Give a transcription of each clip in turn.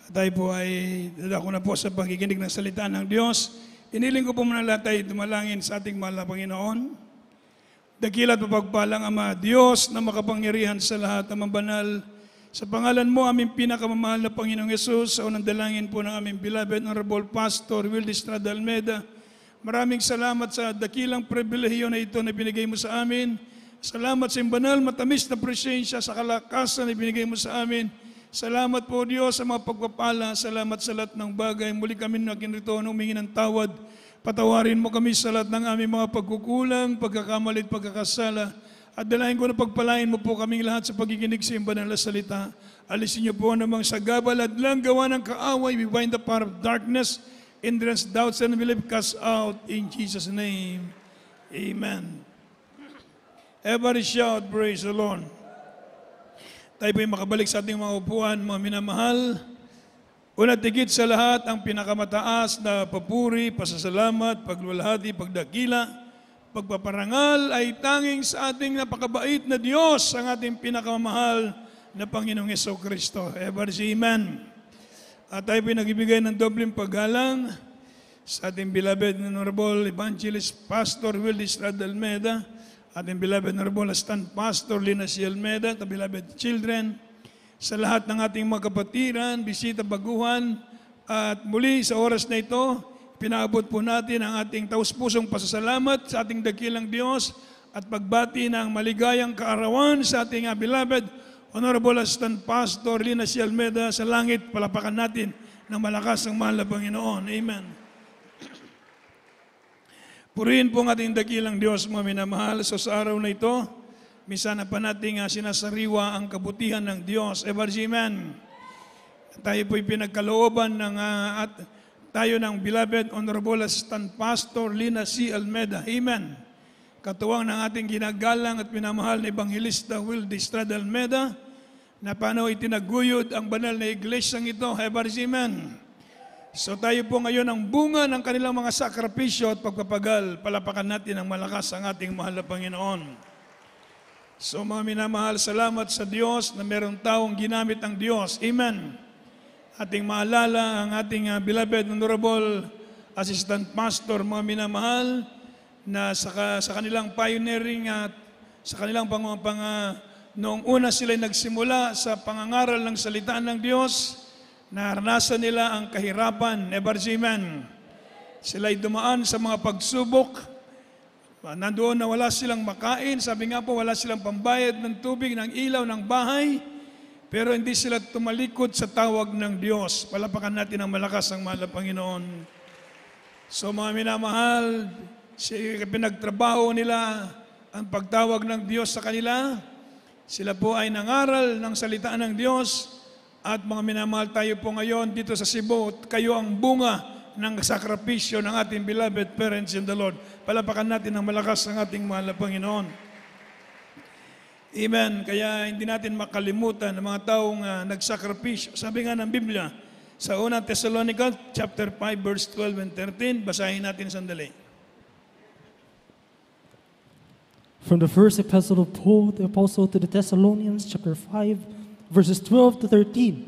Tayo po ay dadako na po sa pakikinig ng salita ng Diyos. Iniling ko po muna lahat tayo dumalangin sa ating mahal na Panginoon. Dakila at mapagpalang Ama, Diyos na makapangyarihan sa lahat ng banal. Sa pangalan mo, aming pinakamamahal na Panginoong Yesus, sa unang dalangin po ng aming beloved Honorable Pastor Wildy Estrada Almeida. Maraming salamat sa dakilang pribilehiyo na ito na binigay mo sa amin. Salamat sa banal, matamis na presensya sa kalakasan na binigay mo sa amin. Salamat po Diyos sa mga pagpapala, salamat sa lahat ng bagay. Muli kami nakinrito humingi ng tawad. Patawarin mo kami sa lahat ng aming mga pagkukulang, pagkakamali at pagkakasala. At dalahin ko na pagpalain mo po kaming lahat sa pagkikinig sa iyong banal na salita. Alisin niyo po namang sagabal at lang gawa ng kaaway. We bind the power of darkness, hindrance, doubts, and belief cast out in Jesus' name. Amen. Everybody shout, praise the Lord. Tayo po'y makabalik sa ating mga upuan, mga minamahal. Una't higit sa lahat, ang pinakamataas na papuri, pasasalamat, pagluwalhati, pagdakila, pagpaparangal ay tanging sa ating napakabait na Diyos, ang ating pinakamamahal na Panginoong Jesucristo. Everybody say amen. At tayo po'y nagbibigay ng dobleng paggalang sa ating beloved Honorable Evangelist Pastor Wildy Estrada Almeida, ating beloved Honorable Assistant Pastor Lina C. Almeida, the beloved children, sa lahat ng ating mga kapatiran, bisita, baguhan, at muli sa oras na ito, pinaabot po natin ang ating taus-pusong pasasalamat sa ating dakilang Diyos at pagbati ng maligayang kaarawan sa ating beloved Honorable Assistant Pastor Lina C. Almeida sa langit. Palapakan natin ng malakas ang mahal na Panginoon. Amen. Purihin po ang ating dakilang Diyos, mga minamahal. So sa araw na ito, minsan na pa nating sinasariwa ang kabutihan ng Diyos. Amen. Tayo po'y pinagkalooban ng tayo ng beloved Honorable Assistant Pastor Lina C. Almeida. Amen. Katuwang ng ating ginagalang at minamahal na Evangelista Wildy Estrada Almeida, na paano itinaguyod ang banal na iglesyang ito. Amen. So tayo po ngayon ang bunga ng kanilang mga sakripisyo at pagpapagal. Palapakan natin ang malakas ang ating mahal na Panginoon. So mga minamahal, salamat sa Diyos na merong taong ginamit ang Diyos. Amen. Ating maalala ang ating beloved Honorable Assistant Pastor, mga minamahal, na sa kanilang pioneering at sa kanilang noong una sila'y nagsimula sa pangangaral ng salita ng Diyos, naranasan nila ang kahirapan. Amen. Sila'y dumaan sa mga pagsubok. Nandoon na wala silang makain. Sabi nga po, wala silang pambayad ng tubig, ng ilaw, ng bahay. Pero hindi sila tumalikod sa tawag ng Diyos. Palapakan natin ang malakas ang mahal na Panginoon. So mga minamahal, pinagtrabaho nila ang pagtawag ng Diyos sa kanila. Sila po ay nangaral ng salita ng Diyos. At mga minamahal, tayo po ngayon dito sa Cebu, kayo ang bunga ng sakripisyo ng ating beloved parents in the Lord. Palapakan natin ang malakas ng ating mahal na Panginoon. Amen. Kaya hindi natin makalimutan ng mga taong nagsakripisyo. Sabi nga ng Biblia, sa unang Thessalonica, chapter 5, verse 12 and 13, basahin natin sandali. From the first epistle of Paul, the apostle to the Thessalonians, chapter 5, verses 12 to 13.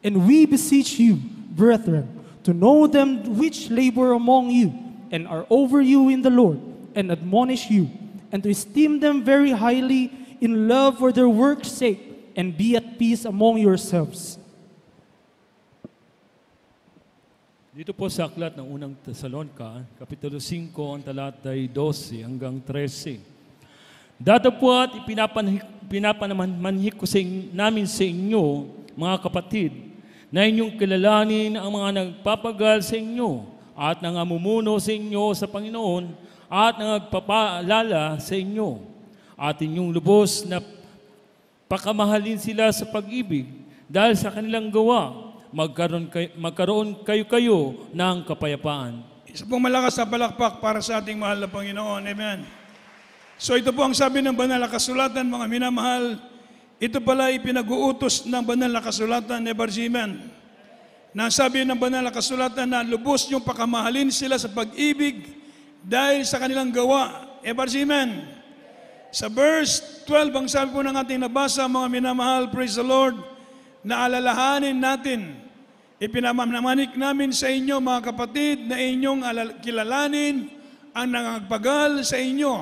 And we beseech you, brethren, to know them which labor among you, and are over you in the Lord, and admonish you, and to esteem them very highly in love for their work's sake, and be at peace among yourselves. Dito po sa aklat ng unang Thessalonica, Kapitulo 5, ang talatay 12 hanggang 13. Datapwat pinapamanhik ko namin sa inyo, mga kapatid, na inyong kilalanin ang mga nagpapagal sa inyo at nangamumuno sa inyo sa Panginoon at nagpapaalala sa inyo. At inyong lubos na pakamahalin sila sa pag-ibig dahil sa kanilang gawa, magkaroon kayo ng kapayapaan. Isa pong malakas na palakpak para sa ating mahal na Panginoon. Amen. So ito po ang sabi ng banal na kasulatan, mga minamahal. Ito pala ipinag-uutos ng banal na kasulatan ni Barziman. Na sabi ng banal na kasulatan na lubos niyong pakamahalin sila sa pag-ibig dahil sa kanilang gawa. Barziman. Sa verse 12, ang sabi po ng ating nabasa, mga minamahal, praise the Lord, na alalahanin natin Ipinamamanik namin sa inyo, mga kapatid, na inyong kilalanin ang nangagpagal sa inyo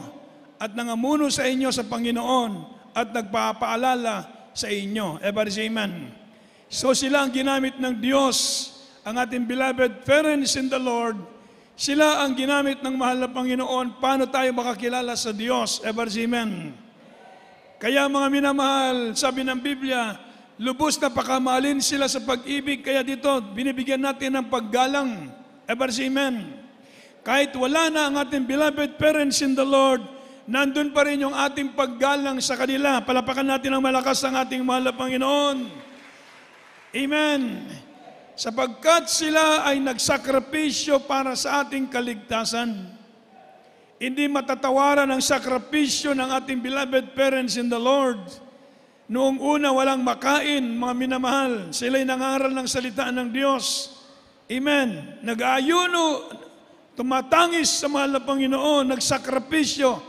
at nangamuno sa inyo sa Panginoon at nagpapaalala sa inyo. Everybody say amen. So sila ang ginamit ng Diyos, ang ating beloved parents in the Lord. Sila ang ginamit ng mahal na Panginoon. Paano tayo makakilala sa Diyos? Everybody say amen. Kaya mga minamahal, sabi ng Biblia, lubos na pakamahalin sila sa pag-ibig. Kaya dito, binibigyan natin ng paggalang. Everybody say amen. Kahit wala na ang ating beloved parents in the Lord, nandun pa rin yung ating paggalang sa kanila. Palapakan natin ang malakas ang ating mahal na Panginoon. Amen. Sapagkat sila ay nagsakripisyo para sa ating kaligtasan. Hindi matatawaran ang sakripisyo ng ating beloved parents in the Lord. Noong una walang makain, mga minamahal, sila'y nangaral ng salita ng Diyos. Amen. Nag-aayuno, tumatangis sa mahal na Panginoon, nagsakripisyo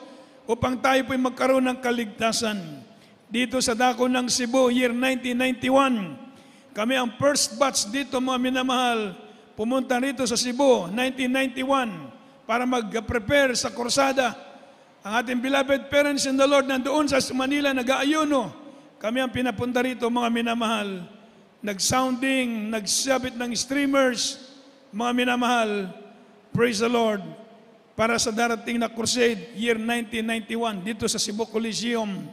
upang tayo po'y magkaroon ng kaligtasan. Dito sa dako ng Cebu, year 1991, kami ang first batch dito, mga minamahal, pumunta rito sa Cebu, 1991, para mag-prepare sa kursada. Ang ating beloved parents in the Lord nandoon sa Manila, nag-aayuno. Kami ang pinapunta rito, mga minamahal. Nag-sounding, nagsabit ng streamers, mga minamahal. Praise the Lord. Para sa darating na crusade, year 1991, dito sa Cebu Coliseum.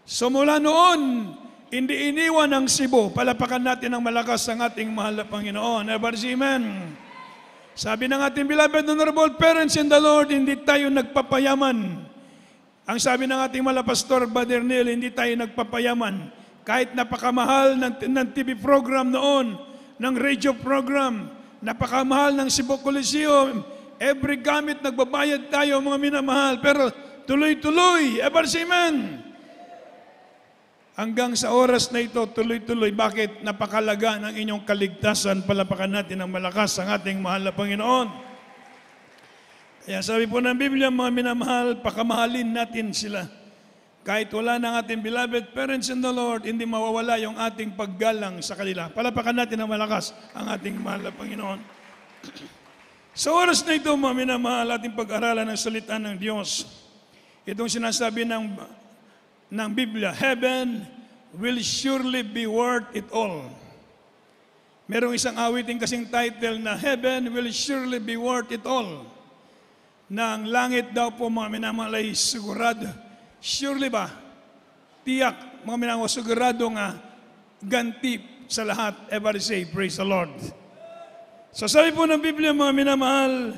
So mula noon, hindi iniwan ang Cebu. Palapakan natin ng malakas ang ating mahal na Panginoon. Everybody, amen. Sabi ng ating beloved honorable parents in the Lord, hindi tayo nagpapayaman. Ang sabi ng ating malapastor, Brother Neil, hindi tayo nagpapayaman. Kahit napakamahal ng TV program noon, ng radio program, napakamahal ng Cebu Coliseum, every gamit nagbabayad tayo, mga minamahal. Pero tuloy-tuloy, everybody, amen. Hanggang sa oras na ito, tuloy-tuloy. Bakit? Napakalaga ng inyong kaligtasan. Palapakan natin ng malakas ang ating mahal na Panginoon. Kaya sabi po ng Biblia, mga minamahal, pakamahalin natin sila. Kahit wala ng ating beloved parents in the Lord, hindi mawawala yung ating paggalang sa kanila. Palapakan natin ng malakas ang ating mahal na Panginoon. Sa oras na ito, mga minamahal, ating pag-aralan ng salita ng Diyos. Itong sinasabi ng Biblia, heaven will surely be worth it all. Merong isang awiting kasing title na heaven will surely be worth it all. Na ang langit daw po, mga minamahal, ay sigurado. Surely ba? Tiyak, mga minamahal, sigurado nga ganti sa lahat. Everybody say, praise the Lord. So sabi po ng Biblia, mga minamahal,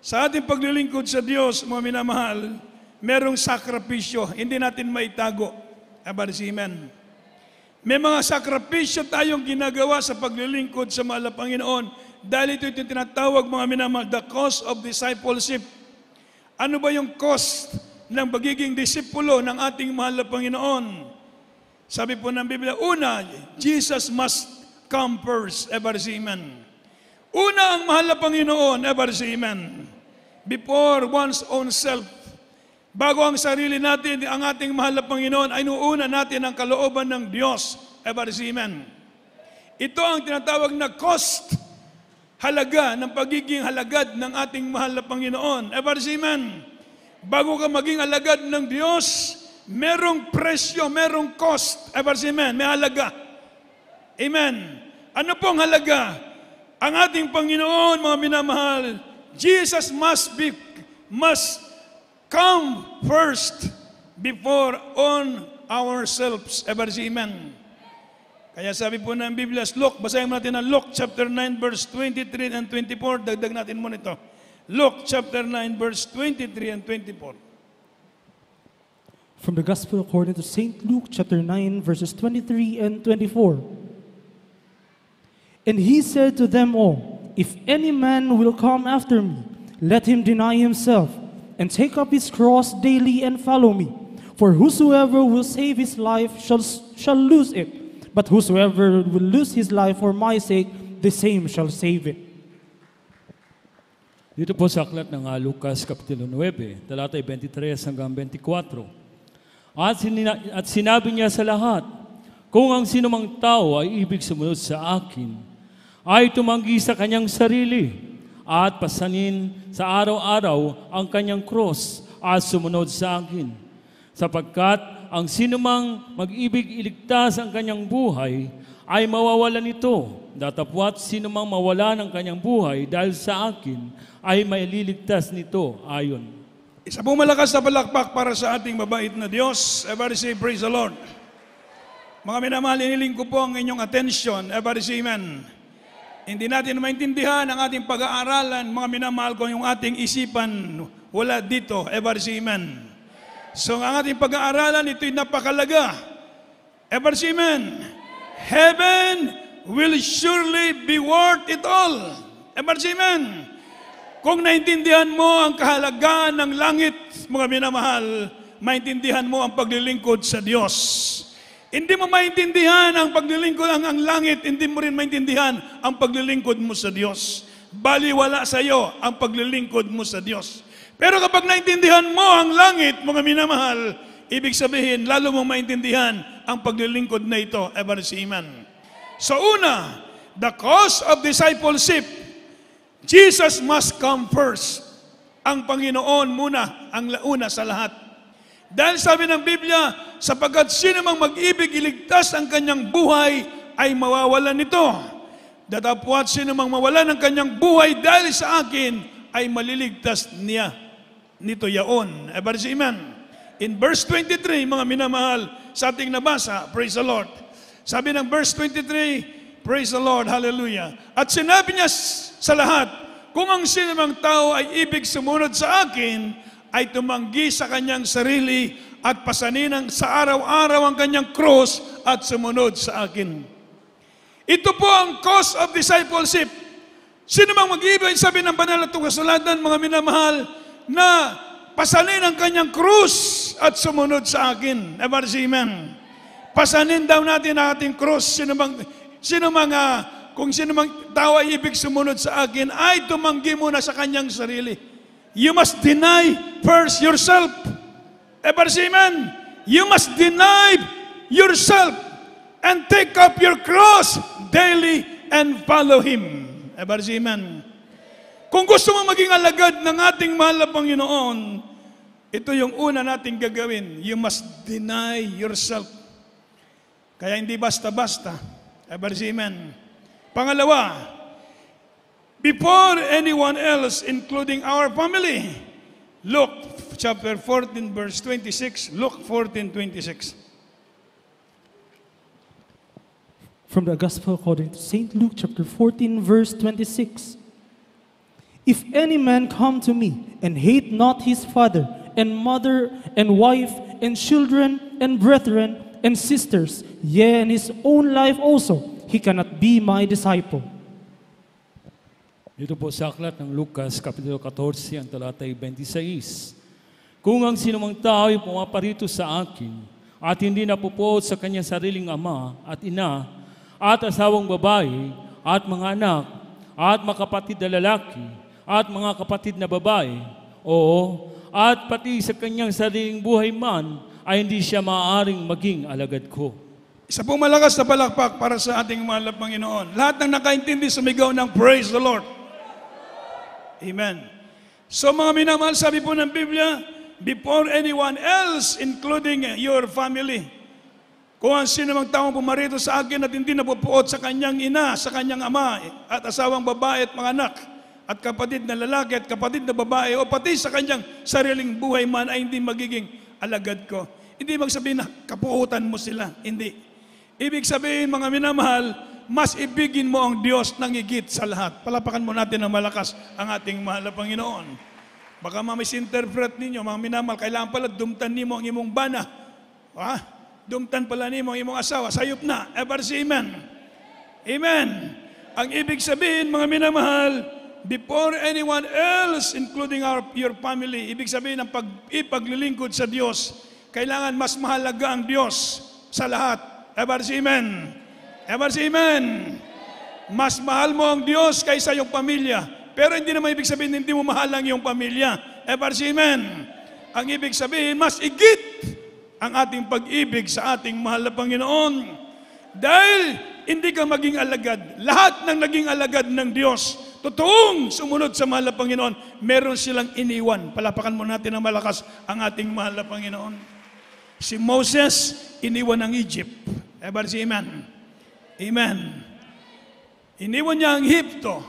sa ating paglilingkod sa Diyos, mga minamahal, merong sakripisyo, hindi natin maitago. Everybody say amen. May mga sakripisyo tayong ginagawa sa paglilingkod sa mahal na Panginoon dahil ito yung tinatawag, mga minamahal, the cost of discipleship. Ano ba yung cost ng pagiging disipulo ng ating mahal na Panginoon? Sabi po ng Biblia, una, Jesus must come first. Everybody say amen. Una ang mahal na Panginoon. Everybody say amen. Before one's own self. Bago ang sarili natin, ang ating mahal na Panginoon, ay nuuna natin ang kalooban ng Diyos. Everybody say amen. Ito ang tinatawag na cost, halaga ng pagiging halagad ng ating mahal na Panginoon. Everybody say amen. Bago ka maging halagad ng Diyos, merong presyo, merong cost. Everybody say amen. May halaga. Amen. Ano pong halaga? Ang ating Panginoon, mga minamahal, Jesus must come first before on ourselves. Everybody say amen. Kaya sabi po ng Biblia, Luke, basahin natin ang Luke chapter 9 verse 23 and 24. Dagdag natin muna ito. Luke chapter 9 verse 23 and 24. From the Gospel according to St. Luke chapter 9 verses 23 and 24. And he said to them all, if any man will come after me, let him deny himself, and take up his cross daily and follow me. For whosoever will save his life shall lose it, but whosoever will lose his life for my sake, the same shall save it. Dito po sa aklat ng Lucas Kapitulo 9, talatay 23 hanggang 24. At sinabi niya sa lahat, kung ang sinumang tao ay ibig sumunod sa akin, ay tumanggi sa kanyang sarili at pasanin sa araw-araw ang kanyang cross at sumunod sa akin. Sapagkat ang sinumang mag-ibig iligtas ang kanyang buhay ay mawawalan nito. Datapwat sinumang mawala ng kanyang buhay dahil sa akin ay maililigtas nito ayon. Isa pong malakas na palakpak para sa ating mabait na Diyos. Everybody say, praise the Lord. Mga minamahal, iniling ko po ang inyong attention. Everybody say, amen. Hindi natin maintindihan ang ating pag-aaralan, mga minamahal ko, yung ating isipan, wala dito. Everybody say, amen. So, ang ating pag-aaralan, ito'y napakalaga. Everybody say, amen. Heaven will surely be worth it all. Everybody say, amen. Kung naintindihan mo ang kahalagaan ng langit, mga minamahal, maintindihan mo ang paglilingkod sa Diyos. Hindi mo maintindihan ang paglilingkod ang langit, hindi mo rin maintindihan ang paglilingkod mo sa Diyos. Baliwala sa iyo ang paglilingkod mo sa Diyos. Pero kapag naintindihan mo ang langit, mga minamahal, ibig sabihin, lalo mong maintindihan ang paglilingkod na ito. Ever si Amen. So una, the cause of discipleship, Jesus must come first. Ang Panginoon muna, ang una sa lahat. Dahil sabi ng Biblia, sapagkat sino mang mag-ibig iligtas ang kanyang buhay, ay mawawalan nito. Datapwat sino mang mawalan ng kanyang buhay dahil sa akin, ay maliligtas niya. Nito yaon. Ever si Amen. In verse 23, mga minamahal, sa ating nabasa, praise the Lord. Sabi ng verse 23, praise the Lord, hallelujah. At sinabi niya sa lahat, kung ang sinumang tao ay ibig sumunod sa akin, ay tumanggi sa kanyang sarili at pasanin sa araw-araw ang kanyang cross at sumunod sa akin. Ito po ang cause of discipleship. Sino mang mag-ibig, sabi ng banal na kasulatan, mga minamahal, na pasanin ang kanyang krus at sumunod sa akin. Ever say amen. Pasanin daw natin ang ating krus. Kung sino mang tao ay ibig sumunod sa akin, ay tumanggi muna sa kanyang sarili. You must deny first yourself. Ever say amen. You must deny yourself and take up your cross daily and follow Him. Ever say amen. Kung gusto mo maging alagad ng ating mahal na Panginoon, ito yung una nating gagawin. You must deny yourself. Kaya hindi basta-basta. Ever say amen. Pangalawa, before anyone else, including our family, Luke chapter 14, verse 26. Luke 14:26. From the Gospel according to St. Luke chapter 14, verse 26. If any man come to me and hate not his father and mother and wife and children and brethren and sisters, yea, and his own life also, he cannot be my disciple. Dito po sa aklat ng Lucas, Kapitulo 14, ang talatay 26. Kung ang sinumang tao ay pumaparito sa akin at hindi napupuot sa kanyang sariling ama at ina at asawang babae at mga anak at mga kapatid na lalaki at mga kapatid na babae, oo, at pati sa kanyang sariling buhay man, ay hindi siya maaaring maging alagad ko. Isa pong malakas na palakpak para sa ating mahal na Panginoon. Lahat ng nakaintindi sumigaw ng praise the Lord. Amen. So mga minamahal, sabi po ng Biblia, before anyone else, including your family, kung ang sino mang taong pumarito sa akin at hindi napupuot sa kanyang ina, sa kanyang ama, at asawang babae at mga anak, at kapatid na lalaki at kapatid na babae, o pati sa kanyang sariling buhay man, ay hindi magiging alagad ko. Hindi magsabihin na kapuutan mo sila. Hindi. Ibig sabihin, mga minamahal, mas ibigin mo ang Diyos ng higit sa lahat. Palapakan mo natin ng malakas ang ating mahal na Panginoon. Baka misinterpret ninyo, mga minamahal, kailangan pala dumtan nimo ang imong bana. Dumtan pala nimo ang imong asawa. Sayop na. Ever say amen. Amen. Ang ibig sabihin, mga minamahal, before anyone else, including your family, ibig sabihin ng ipaglilingkod sa Diyos, kailangan mas mahalaga ang Diyos sa lahat. Ever say amen. Ever say amen. Mas mahal mo ang Diyos kaysa yung pamilya. Pero hindi naman ibig sabihin hindi mo mahal ang iyong pamilya. Ever say amen. Ang ibig sabihin, mas igit ang ating pag-ibig sa ating mahal na Panginoon. Dahil hindi ka maging alagad. Lahat ng naging alagad ng Diyos, totoong sumunod sa mahal na Panginoon, meron silang iniwan. Palapakan mo natin ng malakas ang ating mahal na Panginoon. Si Moses, iniwan ng Egypt. Everybody say amen. Amen. Iniwan niya ang Egypto,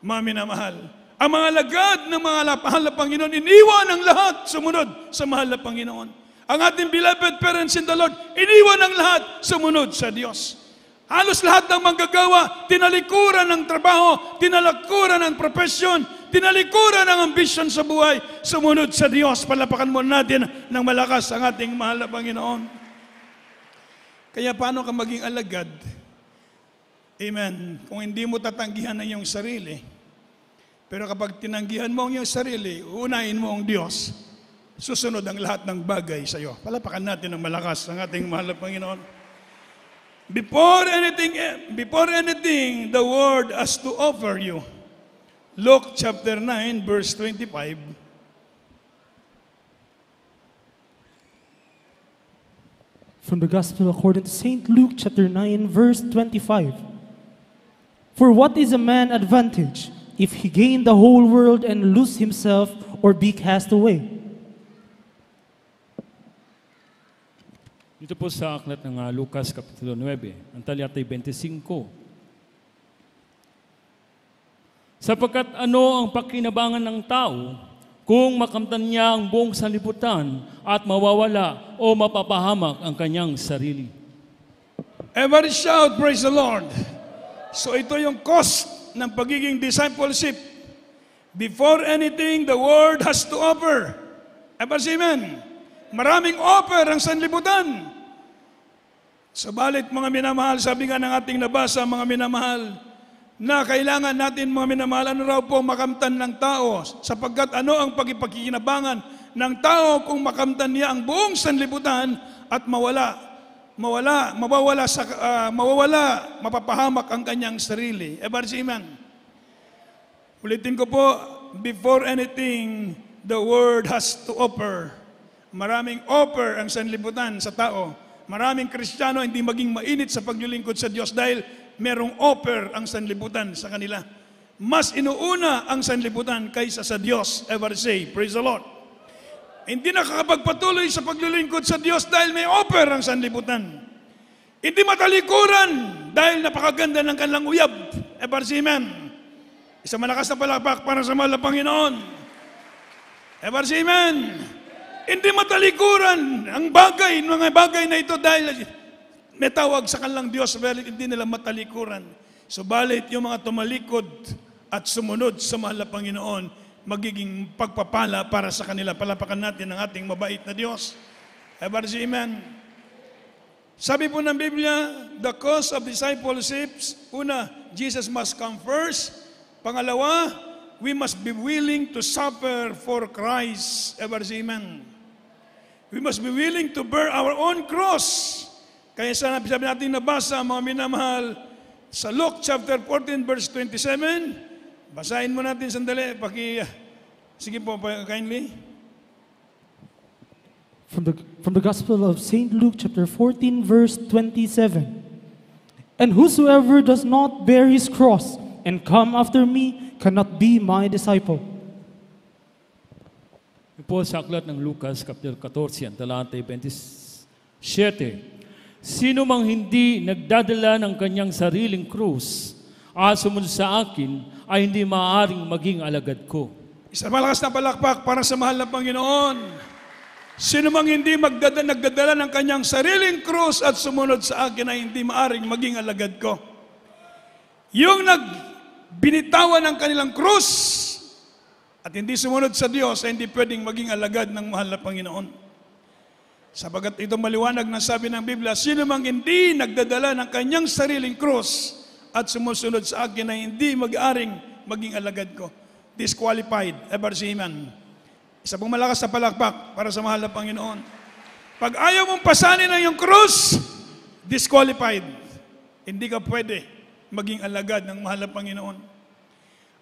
mga minamahal. Ang mga alagad ng mga mahal na Panginoon, iniwan ang lahat sumunod sa mahal na Panginoon. Ang ating beloved parents in the Lord, iniwan ang lahat sumunod sa Diyos. Halos lahat ng manggagawa, tinalikuran ng trabaho, tinalikuran ng profesyon, tinalikuran ng ambisyon sa buhay, sumunod sa Diyos. Palapakan mo natin ng malakas ang ating mahal na Panginoon. Kaya paano ka maging alagad? Amen. Kung hindi mo tatanggihan ang iyong sarili, pero kapag tinanggihan mo ang iyong sarili, unahin mo ang Diyos, susunod ang lahat ng bagay sa iyo. Palapakan natin ng malakas ang ating mahal na Panginoon. Before anything, the Word has to offer you. Luke chapter 9, verse 25. From the Gospel according to St. Luke chapter 9, verse 25. For what is a man advantage if he gain the whole world and lose himself or be cast away? Dito po sa aklat ng Lucas Kapitulo 9, ang talatay 25. Sapagkat ano ang pakinabangan ng tao kung makamtan niya ang buong sanlibutan at mawawala o mapapahamak ang kanyang sarili? Everybody shout, praise the Lord. So ito yung cost ng pagiging discipleship. Before anything, the Word has to offer. Everybody say amen. Maraming offer ang sanlibutan. Sabalit mga minamahal, sabi nga ng ating nabasa, mga minamahal, na kailangan natin mga minamahal, ano raw po makamtan ng tao, sapagkat ano ang pagkikinabangan ng tao kung makamtan niya ang buong sanlibutan at mapapahamak ang kanyang sarili. Everybody say amen. Ulitin ko po, before anything, the Word has to offer. Maraming offer ang sanlibutan sa tao. Maraming Kristiyano hindi maging mainit sa paglilingkod sa Diyos dahil merong offer ang sanlibutan sa kanila. Mas inuuna ang sanlibutan kaysa sa Diyos. Ever say, praise the Lord. Hindi nakakapagpatuloy sa paglilingkod sa Diyos dahil may offer ang sanlibutan. Hindi matalikuran dahil napakaganda ng kanilang uyab. Ever say, amen. Isang malakas na palakpak para sa mahal na Panginoon. Ever say, amen. Hindi matalikuran ang mga bagay na ito dahil may tawag sa kanilang Diyos, hindi nila matalikuran. Subalit yung mga tumalikod at sumunod sa mahal na Panginoon, magiging pagpapala para sa kanila. Palapakan natin ang ating mabait na Diyos. Ever say amen. Sabi po ng Biblia, the cause of discipleship, una, Jesus must come first. Pangalawa, we must be willing to suffer for Christ. Ever say amen. We must be willing to bear our own cross. Kaya sabi natin nabasa, mga minamahal, sa Luke chapter 14, verse 27, basahin mo natin sandali. Sige po, kindly. From the Gospel of St. Luke chapter 14, verse 27. And whosoever does not bear his cross and come after me cannot be my disciple. Po sa aklat ng Lucas, Kapitulo 14, ang talatay 27. Sino mang hindi nagdadala ng kanyang sariling krus at sumunod sa akin, ay hindi maaaring maging alagad ko. Isang malakas na palakpak para sa mahal na Panginoon. Sino mang hindi nagdadala ng kanyang sariling krus at sumunod sa akin, ay hindi maaaring maging alagad ko. Yung nagbinitawan ng kanilang krus at hindi sumunod sa Diyos, ay hindi pwedeng maging alagad ng mahal na Panginoon. Sabagat ito maliwanag na sabi ng Biblia, sino mang hindi nagdadala ng kanyang sariling krus at sumusunod sa akin, ay hindi mag-aring maging alagad ko. Disqualified. Ever say amen. Isa pong malakas na palakpak para sa mahal na Panginoon. Pag ayaw mong pasanin ang iyong krus, disqualified. Hindi ka pwede maging alagad ng mahal na Panginoon.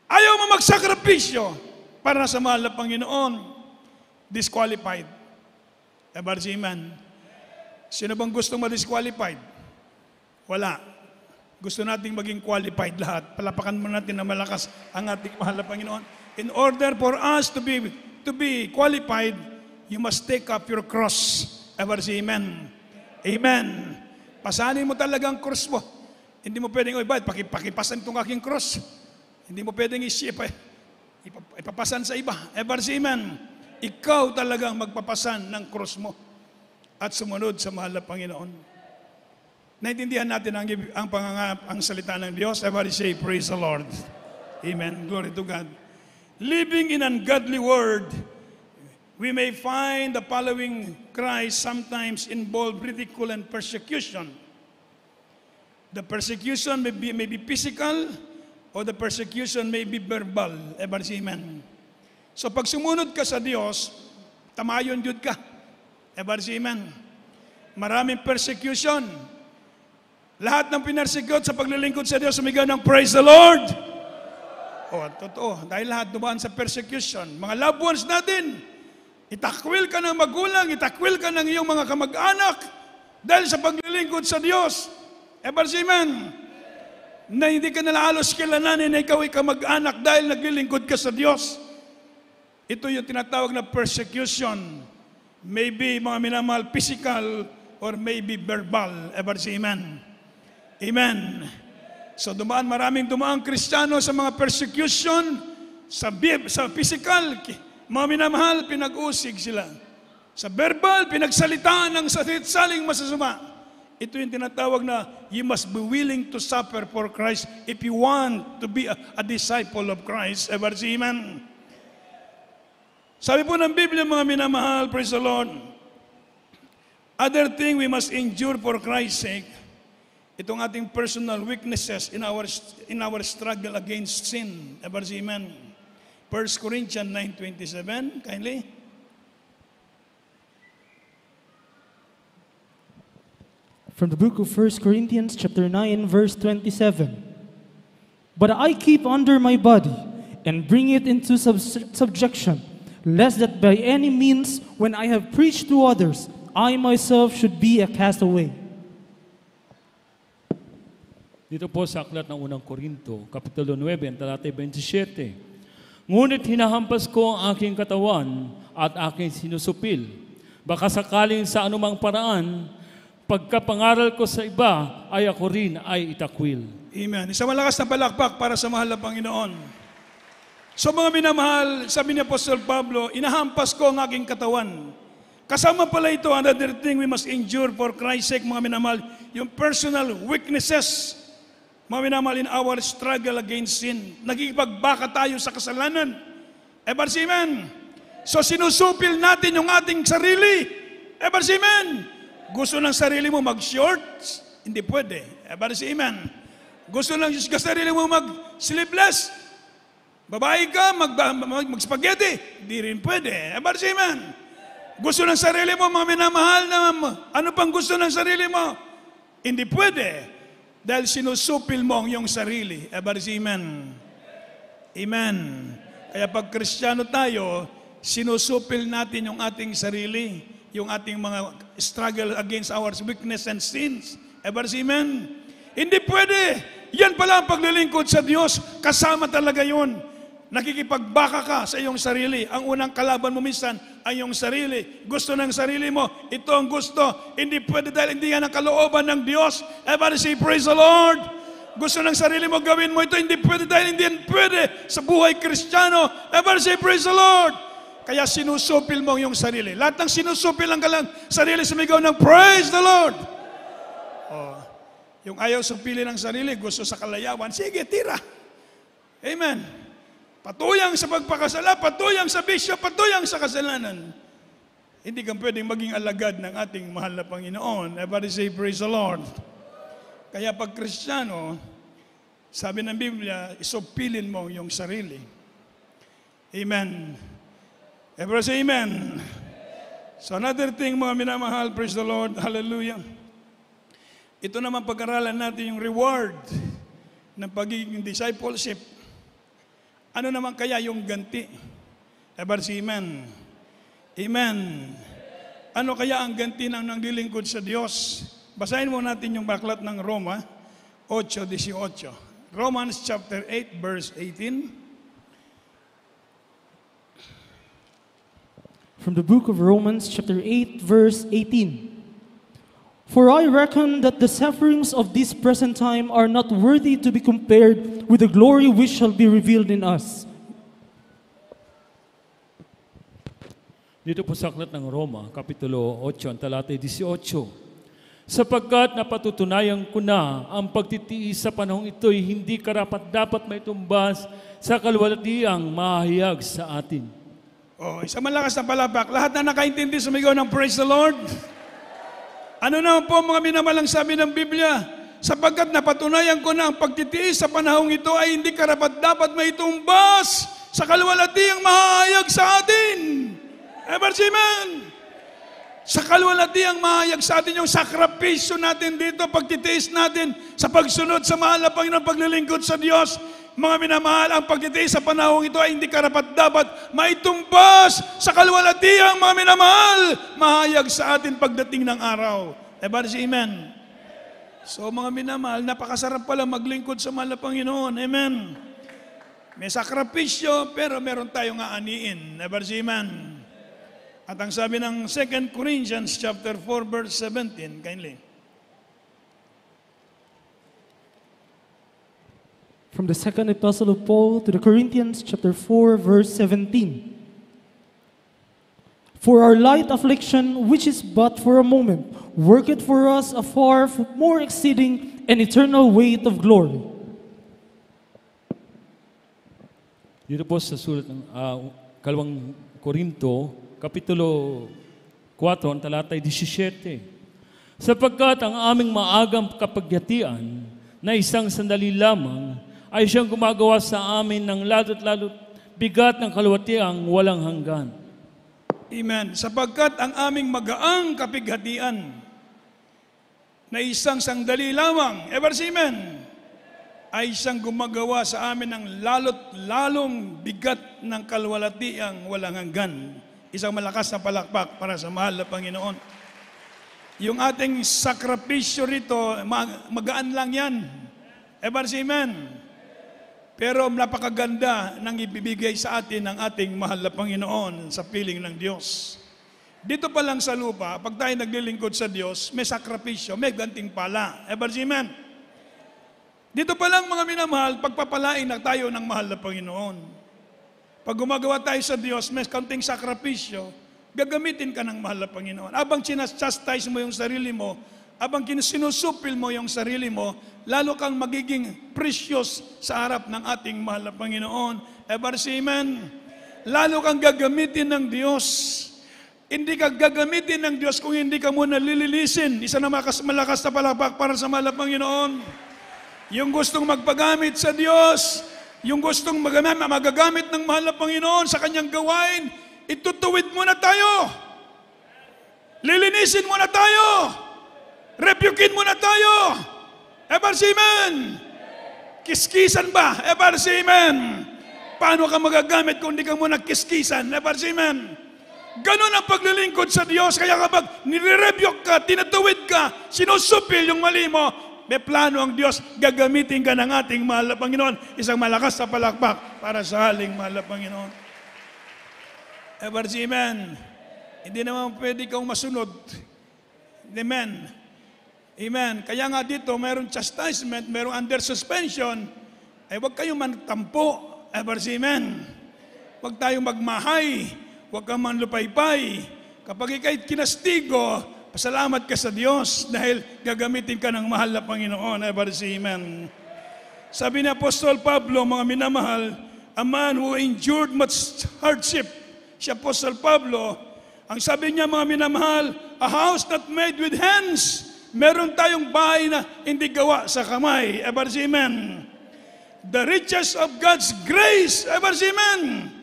Ayaw mo magsakripisyo para sa mahal na Panginoon, disqualified. Ever say amen. Sino bang gustong ma-disqualified? Wala. Gusto nating maging qualified lahat. Palapakan mo natin na malakas ang ating mahal na Panginoon. In order for us to be qualified, you must take up your cross. Ever say amen? Amen. Pasanin mo talaga ang cross mo. Hindi mo pwedeng, pakipasan itong aking cross. Hindi mo pwedeng ipapasan sa iba. Ever say amen? Ikaw talagang magpapasan ng cross mo at sumunod sa mahal na Panginoon. Naintindihan natin ang salita ng Diyos. Everybody say, praise the Lord. Amen. Glory to God. Living in ungodly world, we may find the following cries sometimes involve ridicule and persecution. The persecution may be physical or the persecution may be verbal. Everybody say amen. So pag sumunod ka sa Diyos, tamayon jud ka. Everybody say amen. Maraming persecution. Lahat ng pinersecute sa paglilingkod sa Diyos, sumigaw ng praise the Lord. Totoo. Dahil lahat dumaan sa persecution. Mga loved ones natin, itakwil ka ng magulang, itakwil ka ng iyong mga kamag-anak dahil sa paglilingkod sa Diyos. Amen. Na hindi ka nalahalos kilalanin na ikaw ay kamag-anak dahil naglilingkod ka sa Diyos. Ito yung tinatawag na persecution. Maybe, mga minamahal, physical or maybe verbal. Amen. Amen. So maraming dumaan Kristiyano sa mga persecution, sa physical, mga minamahal, pinag-usig sila. Sa verbal, pinagsalitaan ng saling masasama. Ito yung tinatawag na you must be willing to suffer for Christ if you want to be a disciple of Christ. Ever see, amen? Sabi po ng Biblia, mga minamahal, praise the Lord, other thing we must endure for Christ's sake, itong ating personal weaknesses in our struggle against sin. Ever see, amen? 1 Corinthians 9:27, kindly. From the book of 1 Corinthians chapter 9, verse 27. But I keep under my body and bring it into subjection, lest that by any means, when I have preached to others, I myself should be a castaway. Dito po sa aklat ng unang Korinto, Kapitulo 9, talata 27. Ngunit hinahampas ko ang aking katawan at aking sinusupil. Baka sakaling sa anumang paraan, pagkapangaral ko sa iba, ay ako rin ay itakwil. Amen. Isang malakas na palakpak para sa mahal na Panginoon. So mga minamahal, sabi ni Apostol Pablo, inahampas ko ang aking katawan. Kasama pala ito, another thing we must endure for Christ's sake, mga minamahal, yung personal weaknesses, mga minamahal, in our struggle against sin. Nagigipagbaka tayo sa kasalanan. Amen. So sinusupil natin yung ating sarili. Amen. Gusto ng sarili mo mag-shorts? Hindi pwede. Amen. Gusto ng sarili mo mag-sleeveless? Babae ka, mag-spaghetti? Hindi rin pwede. Amen. Gusto ng sarili mo, mga minamahal, na ano pang gusto ng sarili mo? Hindi pwede. Dahil sinusupil mo ang iyong sarili. Amen. Amen. Kaya pag Kristiyano tayo, sinusupil natin yung ating sarili, yung ating mga struggle against our weakness and sins. Amen. Hindi pwede. Yan pala ang paglilingkod sa Diyos. Kasama talaga yun. Nakikipagbaka ka sa iyong sarili. Ang unang kalaban mo minsan ay iyong sarili. Gusto ng sarili mo, ito ang gusto. Hindi pwede dahil hindi yan ang kalooban ng Diyos. Everybody say, praise the Lord. Gusto ng sarili mo, gawin mo ito. Hindi pwede dahil hindi yan pwede sa buhay Kristiyano. Everybody say, praise the Lord. Kaya sinusupil mo yung sarili. Lahat ng sinusupil ang kalang sarili, sumigaw ng praise the Lord. Yung ayaw supilin ng sarili, gusto sa kalayawan, sige, tira. Amen. Patuyang sa pagpakasala, patuyang sa bisyo, patuyang sa kasalanan. Hindi kang pwedeng maging alagad ng ating mahal na Panginoon. Everybody say, praise the Lord. Kaya pag Kristiyano, sabi ng Biblia, isupilin mo yung sarili. Amen. Everybody say amen. So another thing, mga minamahal, praise the Lord, hallelujah. Ito naman pag-aralan natin yung reward ng pagiging discipleship. Ano naman kaya yung ganti? Everybody say amen. Amen. Ano kaya ang ganti ng naglilingkod sa Diyos? Basahin mo natin yung baklat ng Roma, 8:18. Romans chapter 8, verse 18. From the book of Romans, chapter 8, verse 18. For I reckon that the sufferings of this present time are not worthy to be compared with the glory which shall be revealed in us. Dito po sa aklat ng Roma, Kapitulo 8, ang talatay 18. Sapagkat napatutunayan ko na ang pagtitiis sa panahong ito'y hindi karapat-dapat may tumbas sa kalwalatiang mahayag sa atin. Isang malakas na palakpak. Lahat na nakaintindi, sumigaw ng praise the Lord. Ano naman po mga minamalang sabi ng Biblia? Sapagkat napatunayan ko na ang pagtitiis sa panahong ito ay hindi karapat-dapat may tumbas sa kalwalatiang mahayag sa atin. Amen. Sa kalwalatiang mahayag sa atin yung sakripisyo natin dito, pagtitiis natin sa pagsunod sa mahal na Panginoon, paglilingkod sa Diyos. Mga minamahal, ang pagtitiis sa panahong ito ay hindi karapat-dapat maitumbas sa kalwalatiang mga minamahal, mahayag sa atin pagdating ng araw. Amen. So mga minamahal, napakasarap pala maglingkod sa mahal na Panginoon. Amen. May sakripisyo, pero meron tayong aaniin. Amen. At ang sabi ng 2 Corinthians chapter 4 verse 17, kindly. From the second epistle of Paul to the Corinthians, chapter 4, verse 17. For our light affliction, which is but for a moment, worketh for us a far more exceeding and eternal weight of glory. Dito po sa sulat ng Kalawang Korinto, Kapitulo 4, ang talatay 17. Sapagkat ang aming maagang kapagyatian na isang sandali lamang ay siyang gumagawa sa amin ng lalo't-lalo't bigat ng kalwatiang walang hanggan. Amen. Sapagkat ang aming magaang kapighatian na isang sandali lamang, amen, ay siyang gumagawa sa amin ng lalo't-lalong bigat ng kalwalatiang walang hanggan. Isang malakas na palakpak para sa mahal na Panginoon. Yung ating sakripisyo rito, magaan lang yan. Amen. Pero napakaganda ng ibibigay sa atin ng ating mahal na Panginoon sa piling ng Diyos. Dito pa lang sa lupa, pag tayo naglilingkod sa Diyos, may sakripisyo, may gantimpala. Amen. Dito pa lang mga minamahal, pagpapalain na tayo ng mahal na Panginoon. Pag gumagawa tayo sa Diyos, may kaunting sakripisyo, gagamitin ka ng mahal na Panginoon. Abang chastise mo yung sarili mo, abang sinusupil mo yung sarili mo, lalo kang magiging precious sa harap ng ating mahal na Panginoon. Amen. Lalo kang gagamitin ng Diyos. Hindi ka gagamitin ng Diyos kung hindi ka muna lililisin. Isa na malakas na palakpak para sa mahal na Panginoon. Yung gustong magpagamit sa Diyos, yung gustong magagamit ng mahal na Panginoon sa kanyang gawain, itutuwid muna tayo. Lilinisin muna tayo. Rebukin muna tayo. Amen. Kiskisan ba? Amen. Paano ka magagamit kung hindi ka muna kiskisan? Amen. Ganon ang paglilingkod sa Diyos. Kaya kapag nire-rebuke ka, tinatuwid ka, sinusupil yung mali mo, may plano ang Diyos, gagamitin ka ng ating mahal na Panginoon. Isang malakas na palakpak para sa haling mahal na Panginoon. Amen. Hindi naman pwede kang masunod. Amen. Amen. Kaya nga dito, mayroong chastisement, mayroong under suspension, ay huwag kayong mantampo. Amen. Huwag tayong magmahay. Huwag kang manlupaypay. Kapag ikay kinastigo, pasalamat ka sa Diyos dahil gagamitin ka ng mahal na Panginoon. Amen. Sabi ni Apostol Pablo, mga minamahal, a man who endured much hardship. Si Apostol Pablo, ang sabi niya, mga minamahal, a house not made with hands. Meron tayong bahay na hindi gawa sa kamay. Amen. The riches of God's grace. Amen.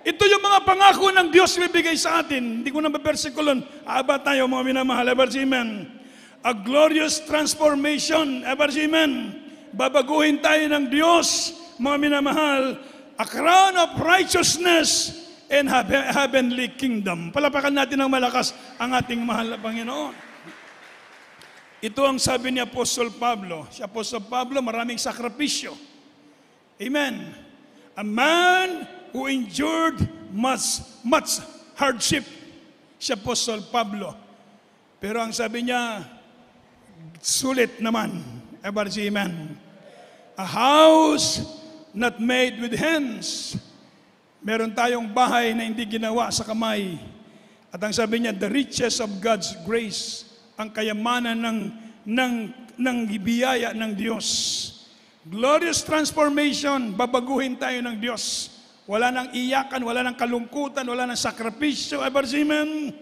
Ito yung mga pangako ng Diyos bibigay sa atin. Hindi ko na mabersikulon. Aba tayo mga minamahal. Amen. A glorious transformation. Amen. Babaguhin tayo ng Diyos, mga minamahal. A crown of righteousness and heavenly kingdom. Palapakan natin ng malakas ang ating mahal na Panginoon. Ito ang sabi ni Apostol Pablo. Si Apostol Pablo, maraming sakripisyo. Amen. A man who endured much hardship. Si Apostol Pablo. Pero ang sabi niya, sulit naman. Everybody say amen. A house not made with hands. Meron tayong bahay na hindi ginawa sa kamay. At ang sabi niya, the riches of God's grace, ang kayamanan ng biyaya ng Diyos. Glorious transformation, babaguhin tayo ng Diyos. Wala nang iyakan, wala nang kalungkutan, wala nang sakripisyo. Amen.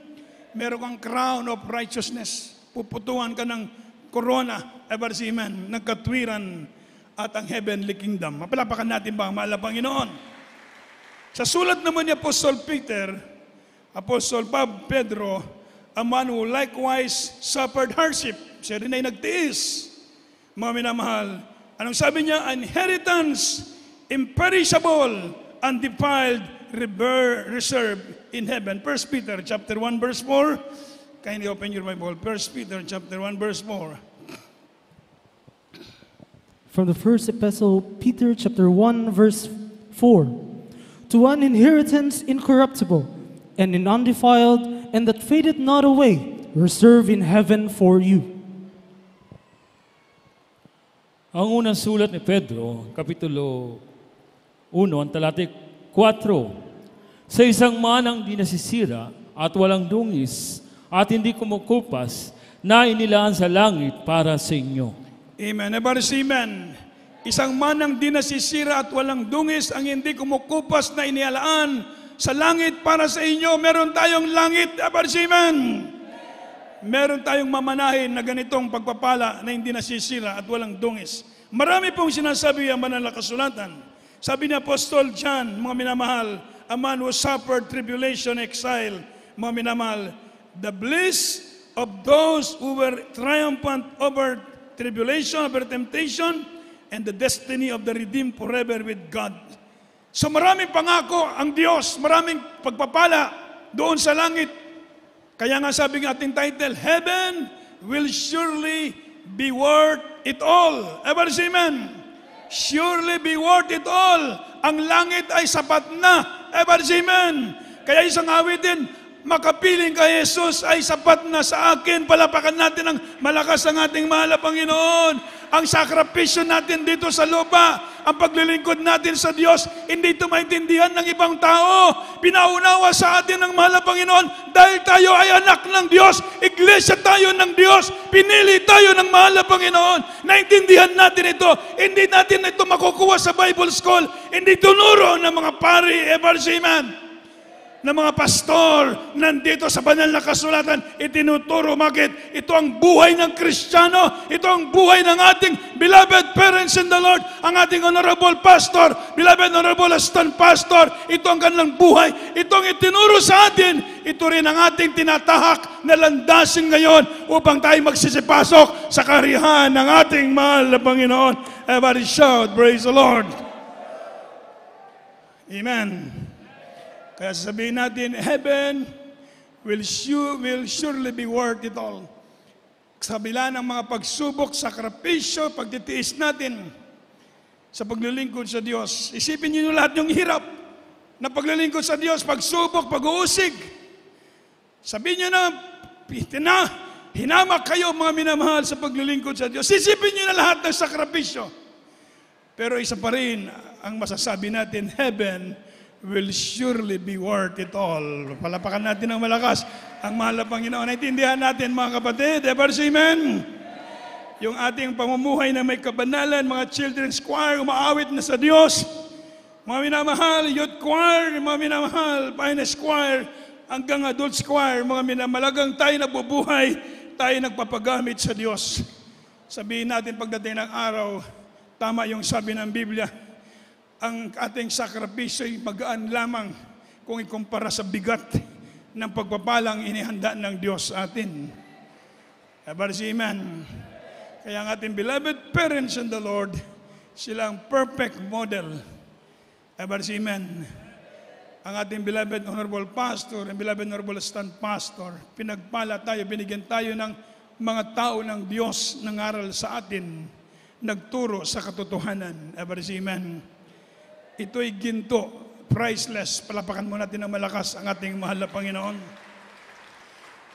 Meron kang crown of righteousness. Puputuan ka ng corona. Amen. Ng katwiran at ang heavenly kingdom. Mapalapakan natin ba ang mahal na Panginoon? Sa sulat naman ni Apostol Peter, Apostol Pedro, a man who likewise suffered hardship. Siya rin ay nagtiis. Mga minamahal, anong sabi niya? Inheritance, imperishable, undefiled, reserved in heaven. 1 Peter chapter 1 verse 4. Kindly open your Bible. 1 Peter chapter 1 verse 4. From the first epistle, Peter chapter 1 verse 4. To an inheritance incorruptible and undefiled, and that fadeth not away, reserved in heaven for you. Ang unang sulat ni Pedro, Kapitulo 1, ang talata 4, sa isang manang di nasisira at walang dungis at hindi kumukupas na inilaan sa langit para sa inyo. Amen. Everybody say amen. Isang manang di nasisira at walang dungis ang hindi kumukupas na inialaan sa langit para sa inyo. Meron tayong langit. Everybody say amen. Meron tayong mamanahin na ganitong pagpapala na hindi nasisira at walang dungis. Marami pong sinasabi ang banal na kasulatan. Sabi ni Apostol John, mga minamahal, a man who suffered tribulation, exile, mga minamahal, the bliss of those who were triumphant over tribulation, over temptation, and the destiny of the redeemed forever with God. So maraming pangako ang Diyos, maraming pagpapala doon sa langit. Kaya nga sabi ng ating title, Heaven will surely be worth it all. Everybody say amen. Surely be worth it all. Ang langit ay sapat na. Everybody say amen. Kaya isang awitin, makapiling kay Jesus ay sapat na sa akin. Palapakan natin ang malakas ang ating mahal na Panginoon. Ang sakripisyo natin dito sa lupa, ang paglilingkod natin sa Diyos, hindi ito maintindihan ng ibang tao. Pinaunawa sa atin ng mahal na Panginoon dahil tayo ay anak ng Diyos. Iglesia tayo ng Diyos. Pinili tayo ng mahal na Panginoon. Naintindihan natin ito. Hindi natin ito makukuha sa Bible School. Hindi tunuro ng mga pari. Amen. Na mga pastor nandito sa banal na kasulatan, itinuturo bakit ito ang buhay ng Kristiyano, ito ang buhay ng ating beloved parents in the Lord, ang ating honorable pastor, beloved honorable assistant pastor, ito ang kanilang buhay, ito ang itinuro sa atin, ito rin ang ating tinatahak na landasin ngayon upang tayo magsisipasok sa karihan ng ating mahal na Panginoon. Everybody shout, praise the Lord. Amen. Kaya sasabihin natin, heaven will surely be worth it all. Sa kabila ng mga pagsubok, sakripisyo, pagtitiis natin sa paglilingkod sa Diyos. Isipin niyo lahat yung hirap na paglilingkod sa Diyos, pagsubok, pag-uusig. Sabihin niyo na, hinamak kayo mga minamahal sa paglilingkod sa Diyos. Isipin niyo na lahat ng sakripisyo. Pero isa pa rin ang masasabi natin, heaven will surely be worth it all. Palapakan natin ng malakas ang mahal na Panginoon. Naintindihan natin mga kapatid. Ever say amen? Yung ating pamumuhay na may kabanalan, mga children's choir, umaawit na sa Diyos. Mga minamahal, youth choir, mga minamahal, finest choir, hanggang adults choir, mga minamalagang tayo nabubuhay, tayo nagpapagamit sa Diyos. Sabihin natin pagdating ng araw, tama yung sabi ng Biblia, ang ating sakripisyo ay magaan lamang kung ikumpara sa bigat ng pagpapalang inihanda ng Diyos sa atin. Everybody say amen. Kaya ang ating beloved parents in the Lord, sila ang perfect model. Everybody say amen. Ang ating beloved honorable pastor, and beloved honorable assistant pastor, pinagpala tayo, binigyan tayo ng mga tao ng Diyos nangaral sa atin, nagturo sa katotohanan. Amen. Ito'y ginto, priceless. Palapakan mo natin ng malakas ang ating mahal na Panginoon.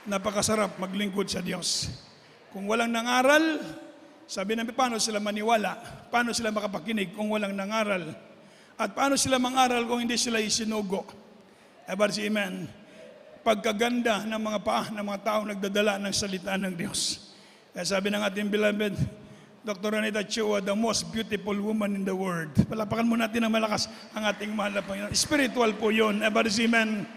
Napakasarap maglingkod sa Diyos. Kung walang nangaral, sabi namin, paano sila maniwala? Paano sila makapakinig kung walang nangaral? At paano sila mangaral kung hindi sila isinugo? Amen. Pagkaganda ng mga paa ng mga tao nagdadala ng salita ng Diyos. Kaya sabi ng ating beloved Dr. Anita Chua, the most beautiful woman in the world. Palapakan mo natin ng malakas ang ating mahal na Panginoon. Spiritual po yun. Amen.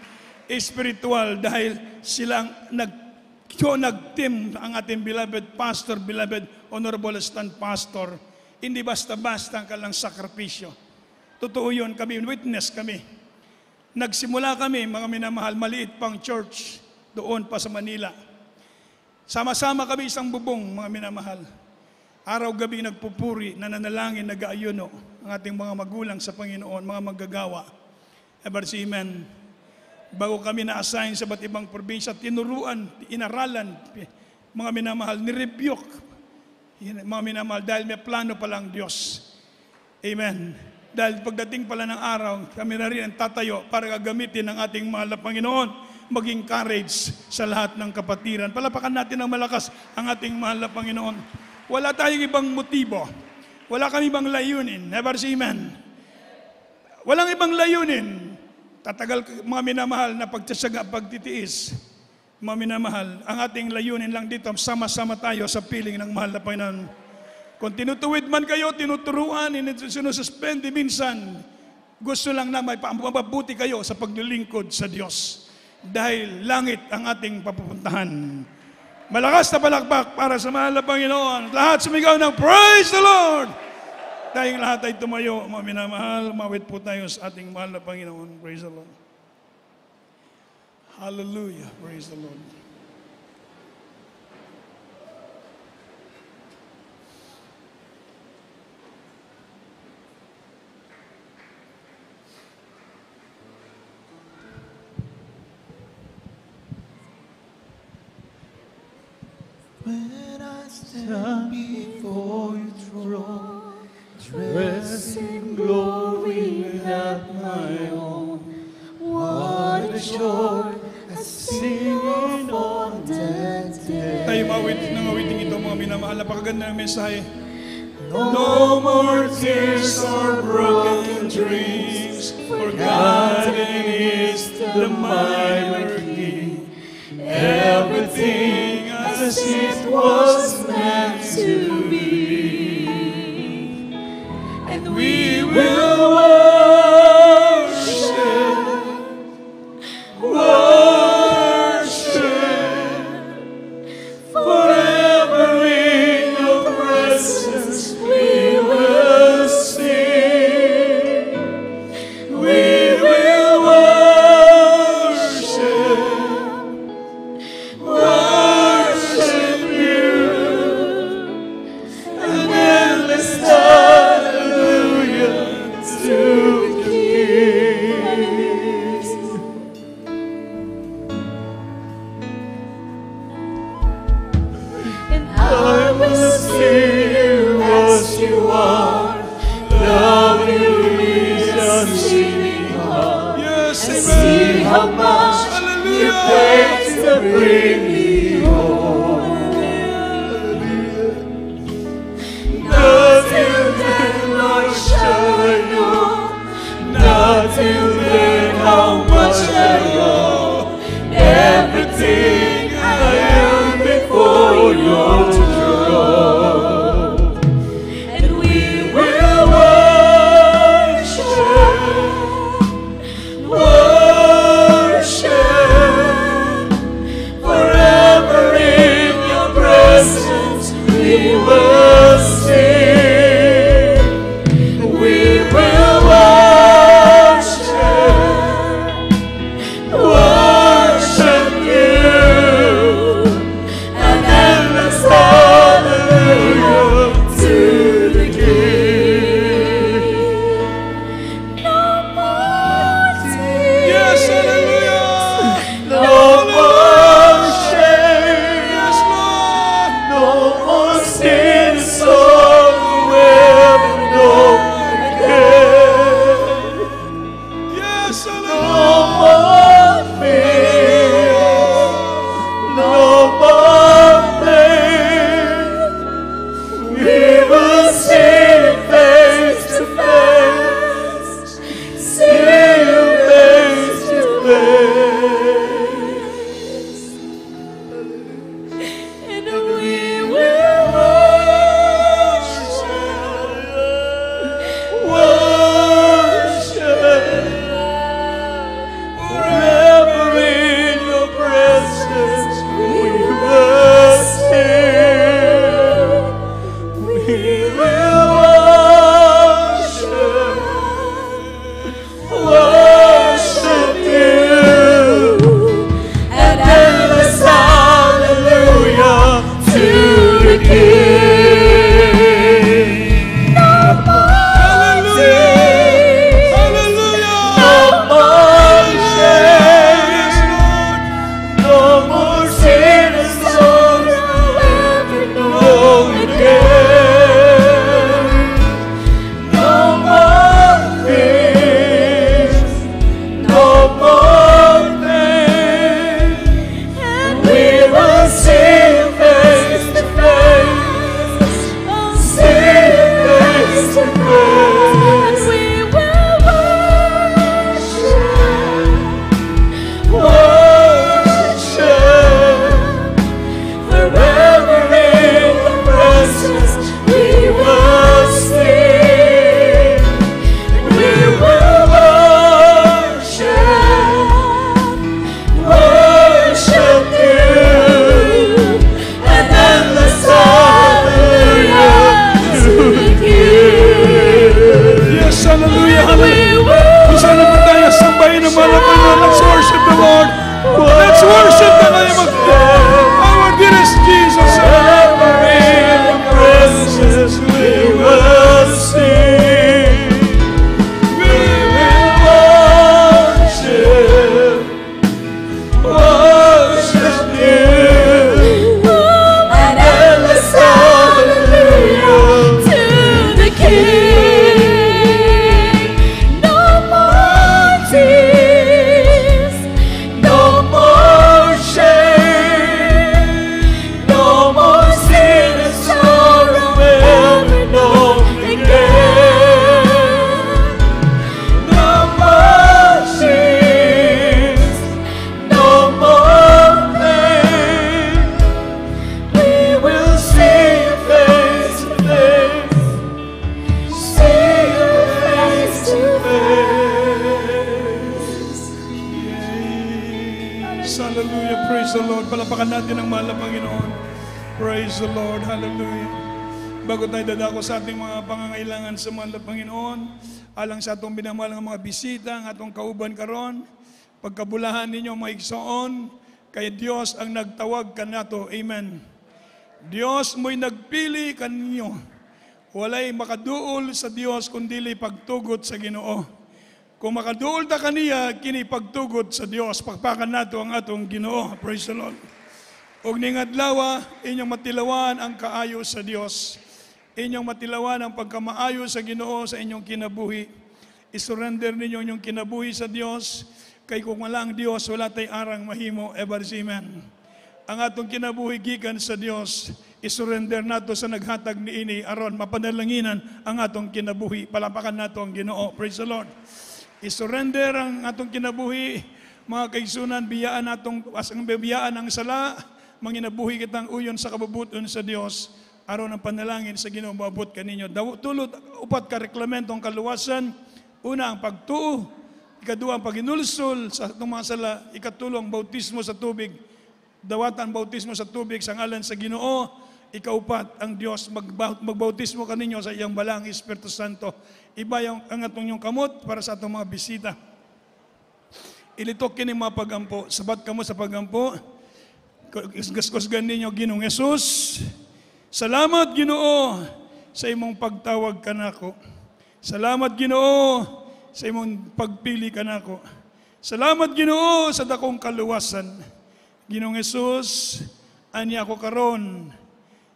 Spiritual dahil silang nag-team ang ating beloved pastor, beloved honorable stand pastor. Hindi basta-basta ka lang sakripisyo. Totoo yun, kami, witness kami. Nagsimula kami, mga minamahal, maliit pang church doon pa sa Manila. Sama-sama kami isang bubong, mga minamahal. Araw-gabi nagpupuri, nananalangin, nag-aayuno ang ating mga magulang sa Panginoon, mga manggagawa. Amen. Bago kami na-assign sa ba't ibang probinsya, tinuruan, inaralan, mga minamahal, nirebuke. Mga minamahal, dahil may plano palang Diyos. Amen. Dahil pagdating pala ng araw, kami na rin ang tatayo para gagamitin ng ating mahal na Panginoon, maging courage sa lahat ng kapatiran. Palapakan natin ng malakas ang ating mahal na Panginoon. Wala tayong ibang motibo. Wala kami ibang layunin. Never see man. Walang ibang layunin. Tatagal, mga minamahal, na pagtsasaga, pagtitiis. Mga minamahal, ang ating layunin lang dito, sama-sama tayo sa piling ng mahal na Panginoon. Kung tinutuwid man kayo, tinuturuan, sinususpend, minsan, gusto lang na may mapabuti kayo sa paglilingkod sa Diyos. Dahil langit ang ating papupuntahan. Malakas na palakpak para sa mahal na Panginoon. Lahat sumigaw ng praise the Lord! Tayong lahat ay tumayo, mga minamahal, mawit po tayo sa ating mahal na Panginoon. Praise the Lord. Hallelujah. Praise the Lord. When I stand before your throne, dressed in glory not my own, what a joy I sing on that day. Tayo mawit ng awiting ito, mga minamahal. Napakaganda ng mensahe. No more tears or broken dreams, forgotten is the minor key. Everything as it was meant to be, and we will worship forever in your presence. We will sing, we will worship you, an endless hallelujah to the King. And I will see you as you are, love you is unseen heart, Yes, and see how much you paid to bring me home. Not till then, Lord, shall I know, not till then how much I owe. Everything I am before your throne, and we will worship forever in your presence. We will sing, we will worship worship the name of our dearest Jesus. In your presence we will sing. We will worship you. An endless hallelujah to the King. No more tears, No more shame, no more sin and sorrow ever known again. No more tears, no more pain. We will see you face to face, see you face to face. Yes. Hallelujah. Praise the Lord. Palapakan natin ang mahal na Panginoon. Praise the Lord. Hallelujah. Bago tayo dadako sa ating mga pangangailangan sa mahal na Panginoon, alang sa atong binamahal ng mga bisita, ang atong kauban karon, pagkabulahan ninyo mga igsoon, kay Dios ang nagtawag kanato. Amen. Dios mo'y nagpili kaninyo. Walay makaduol sa Dios kundili pagtugot sa Ginoo. Kung makaduol ta kaniya, kini pagtugot sa Dios. Pakpakan nato ang atong Ginoo. Praise the Lord. Og ning adlaw, inyong matilawan ang kaayo sa Dios. Inyong matilawan ang pagkamaayo sa Ginoo sa inyong kinabuhi. I-surrender ninyo inyong kinabuhi sa Dios. Kay kung wala ang Dios, wala tay arang mahimo. Ever amen. Ang atong kinabuhi gikan sa Dios, i-surrender nato sa naghatag ni ini aron mapadalanginan ang atong kinabuhi. Palapakan nato ang Ginoo. Praise the Lord. I-surrender ang atong kinabuhi, mga kaigsunan, biyaan natong asang biyaan ang sala, manginabuhi kitang uyon sa kabubuton sa Dios, aron ang panalangin sa Ginoo maabot kaninyo. Tulot upat ka reklamentong kaluwasan, una ang pagtuo, ikaduha ang paginulsol sa atong mga sala, ikatulo ang bautismo sa tubig, dawatan bautismo sa tubig sa ngalan sa Ginoo, ikaupat ang Dios magbautismo kaninyo sa iyang balang Espiritu Santo. Iba ang atong yung kamot para sa atong mga bisita. Ilitok kini mga pagampo, sabat kamo sa pagampo. Gaskusgan ninyo Ginoong Hesus. Salamat Ginoo sa imong pagtawag kanako. Salamat Ginoo sa imong pagpili kanako. Salamat Ginoo sa dakong kaluwasan. Ginoong Hesus, ani ako karon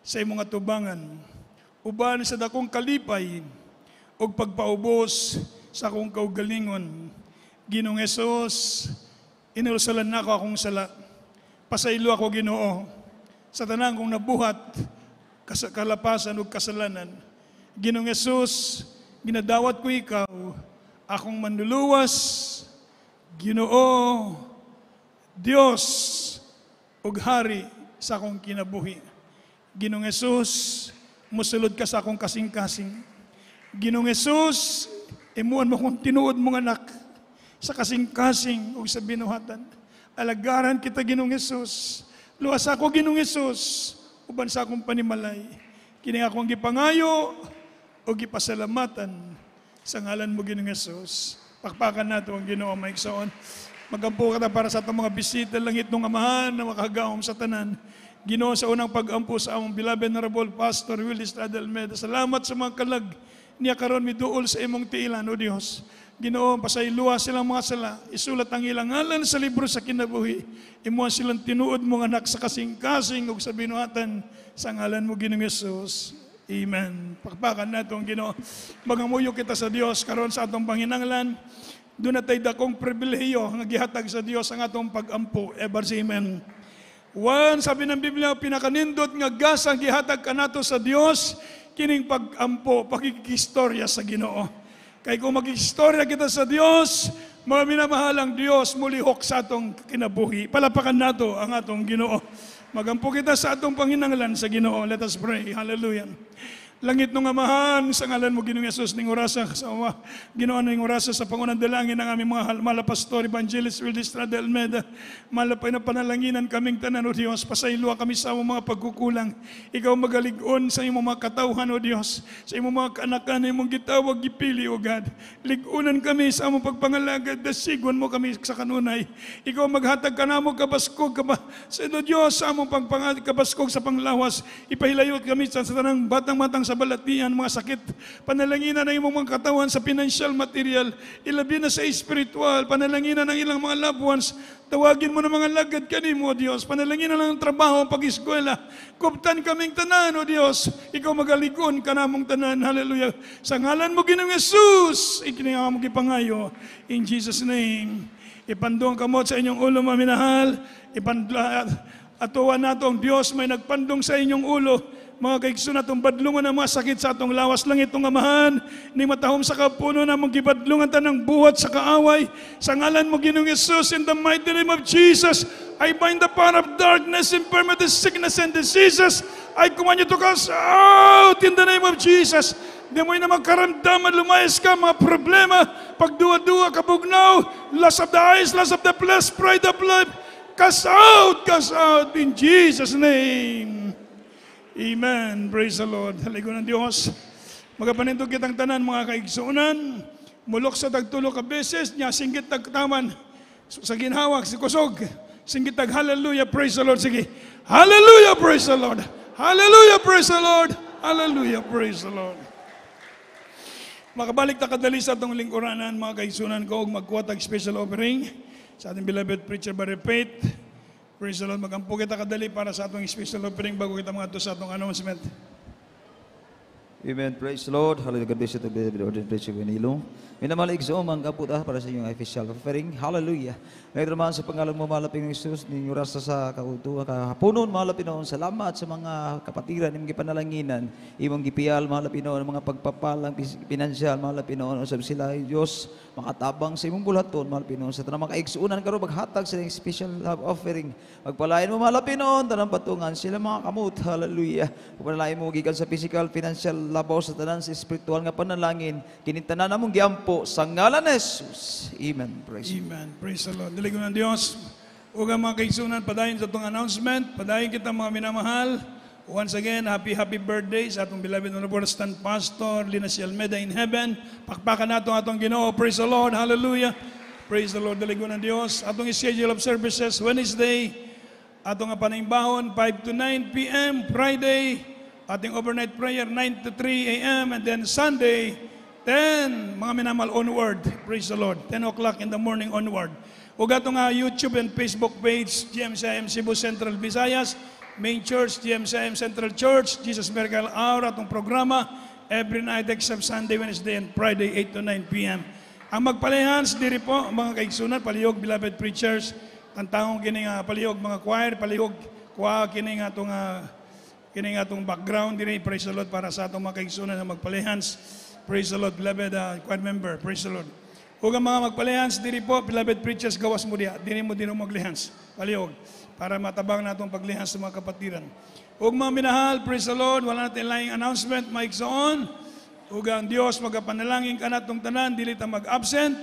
sa imong atubangan. Uban sa dakong kalipay o pagpaubos sa akong kaugalingon. Ginoong Hesus, inulsalan na ako akong sala. Pasaylo ako Ginoo sa tanang kong nabuhat, kalapasan o kasalanan. Ginoong Hesus, ginadawat ko ikaw, akong manluluwas, Ginoo, Dios, ug Hari sa akong kinabuhi. Ginoong Hesus, musulod ka sa akong kasing-kasing. Ginoong Hesus, imuan mo kong tinuod mong anak sa kasing-kasing o sa binuhatan. Alagaran kita Ginoong Hesus. Luwas ako Ginoong Hesus, uban sa akong panimalay. Kini akong gipangayo o gipasalamatan sa ngalan mo Ginoong Hesus. Pakpakan nato ang Ginoo maigsoon. Magampo ka para sa atong mga bisita langit ng Amahan na makagaom sa tanan. Ginoo sa unang pag-ampo sa among beloved honorable Pastor Willie Estrada Almeida. Salamat sa mga kalag niya karon miduol sa imong tiilan, O Dios. Ginoo, pasayloa silang mga sala, isulat ang ilang ngalan sa libro sa kinabuhi. Imuha silang tinuod mong anak sa kasing-kasing ug sa binuhatan sa ngalan mo Ginoong Hesus. Amen. Pakpakan nato ang Ginoo. Magamuyo kita sa Dios karon sa atong panginahanglan. Doon na tayo dakong pribilehiyo nga gihatag sa Dios ang atong pag-ampo. Ever amen. One, sabi ng Biblia, pinakanindot nga gasang gihatag kanato sa Dios, kining pag-ampo, pagkikistorya sa Ginoo. Kaya kung mag-istorya kita sa Dios, mga minamahalang Dios, mulihok sa atong kinabuhi. Palapakan nato ang atong Ginoo. Magampo kita sa atong panginahanglan sa Ginoo. Let us pray. Hallelujah. Langit nung amahan, sa ngalan mo, Ginoong Yesus, ning orasa sa Ginoon ning orasa sa pangunang dalangin ng aming mga mala pastor, evangelist, Will Estrada Almeida, malapay na panalanginan kaming tanan, O Diyos, pasaylua kami sa among mga pagkukulang. Ikaw magalig-on sa imong mga katawhan, O Diyos, sa imong mga kaanakan, imong gitawag, gipili, O God. Lig-unan kami sa among pagpangalagad, dasigon mo kami sa kanunay. Ikaw maghatag ka namo kabaskog, sa Diyos, sa among kabaskog sa panglawas, ipahilayot kami sa tanang batang-matang sa balatian, mga sakit, panalanginan ng imong mga katawan sa financial material, ilabi na sa spiritual, panalanginan ng ilang mga loved ones, tawagin mo ng mga lagad kanimo, O Diyos, panalangin na lang ang trabaho, pag-eskwela, kubtan kaming tanan, O Diyos, ikaw magalikon ka namong tanan, hallelujah, sa ngalan mo, Ginoong Yesus, ikinanga mo kipangayo, in Jesus' name, ipandong kamot sa inyong ulo, maminahal, atuwa nato ang Diyos, may nagpandong sa inyong ulo, mga kaigsoon atong badlungan ng mga sakit sa atong lawas lang itong amahan, ni matahom sa kapuno na mong gibadlungan tanang buhat sa kaaway. Sa ngalan mo, Ginoong Yesus, in the mighty name of Jesus, I bind the power of darkness, infirmity, sickness, and diseases. I command you to cast out in the name of Jesus. Di mo'y na magkaramdaman, lumayas ka, mga problema, pagduwa-duwa, kabugnaw, lust of the eyes, lust of the flesh, pride of life, cast out in Jesus' name. Amen. Praise the Lord. Haligo ng Diyos. Magapanintog kitang tanan, mga kaigsuunan. Mulok sa tagtulo ka beses, niya singgit tagtaman. Sa ginhawak, si kusog. Singgit tag hallelujah, praise the Lord. Sige. Hallelujah, praise the Lord. Hallelujah, praise the Lord. Hallelujah, praise the Lord. Makabalik ta kadali sa itong lingkuranan, mga kaigsuunan ko, magkuha tag special offering sa ating beloved preacher, Brother Faith. Praise the Lord. Magampo kita kadali para sa atong special offering bago kita mga ito sa atong announcement. Amen. Praise the Lord. Hallelujah. God bless you to be the ordained preacher Benilo. Minamalig sa umang kaputa para sa inyong official offering. Hallelujah. Ngayon naman sa pangalan mo, malaping ng Isus, ninyong rasa sa kautuan, kahaponon, malapin noon. Salamat sa mga kapatiran, imong gipanalanginan, imong gipial, malapin noon, mga pagpapalang, pinansyal, malapin noon, usab sila, Diyos, makatabang sa imong bulaton, malapin noon, sa tanang makaigsuunan karo maghatag sa inyong special love offering. Magpalain mo, malapin noon, tanang patungan sila mga kamut. Hallelujah. Pagpalain mo, gikan sa physical, financial, labaw sa tanan, sa spiritual nga panalangin, kinintanan namong giampo sa ngalan ni Jesus. Amen. Praise Amen. Praise the Lord. Diligo ng Diyos. Uga mga kaigsunan, padayon sa itong announcement. Padayon kita mga minamahal. Once again, happy birthday sa atong beloved Honorable Stand Pastor Linas Almeida in heaven. Pakpakan nato atong Ginoo. Praise the Lord. Hallelujah. Praise the Lord. Diligo ng Diyos. Atong schedule of services, Wednesday, atong panayimbahon, 5 to 9 p.m. Friday, ating overnight prayer, 9 to 3 a.m. And then Sunday, 10, mga minamahal onward. Praise the Lord. 10 o'clock in the morning onward. Huwag atong YouTube and Facebook page, GMCIM Cebu Central Visayas, Main Church, GMCIM Central Church, Jesus Miracle Hour, atong programa, every night except Sunday, Wednesday, and Friday, 8 to 9 p.m. Ang magpalihans, diri po, mga kaigsunan, palihog, beloved preachers, tantangong kining palihog, mga choir, palihog, kining atong background, diri, praise the Lord, para sa atong mga kaigsunan na magpalihans. Praise the Lord, beloved choir member, praise the Lord. Huwag ang mga magpalihans, diri po, beloved preachers, gawas mo diya, diri mo maglihans, palihog, para matabang natong paglihans sa mga kapatiran. Huwag mga minahal, praise the Lord, wala natin laing announcement, maigsoon. Huwag ang Diyos, magapanalangin ka natong tanan, dili ta mag-absent,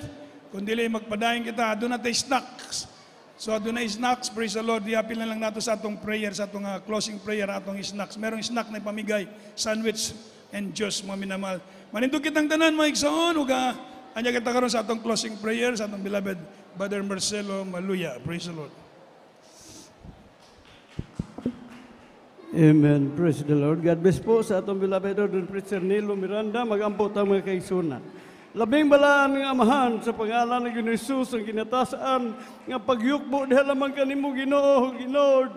kung dili magpadayin kita, doon natin snacks. So doon na snacks, praise the Lord, diapil na lang nato sa atong prayer, sa atong closing prayer, atong snacks. Merong snack na pamigay, sandwich and juice, mga minamahal. Manindog kitang tanan, maigsoon, huwag anya kita karon sa atong closing prayer sa atong beloved Brother Marcelo Maluya. Praise the Lord. Amen. Praise the Lord. God bless po sa atong beloved ordained preacher Nilo Miranda. Mag-ampo tayo mga kaigsunan. Labing balaan ng amahan sa pangalan ng Ginoong Jesus ang kinatasan nga pagyukbo dahil lamang kanimo Ginoo, Lord.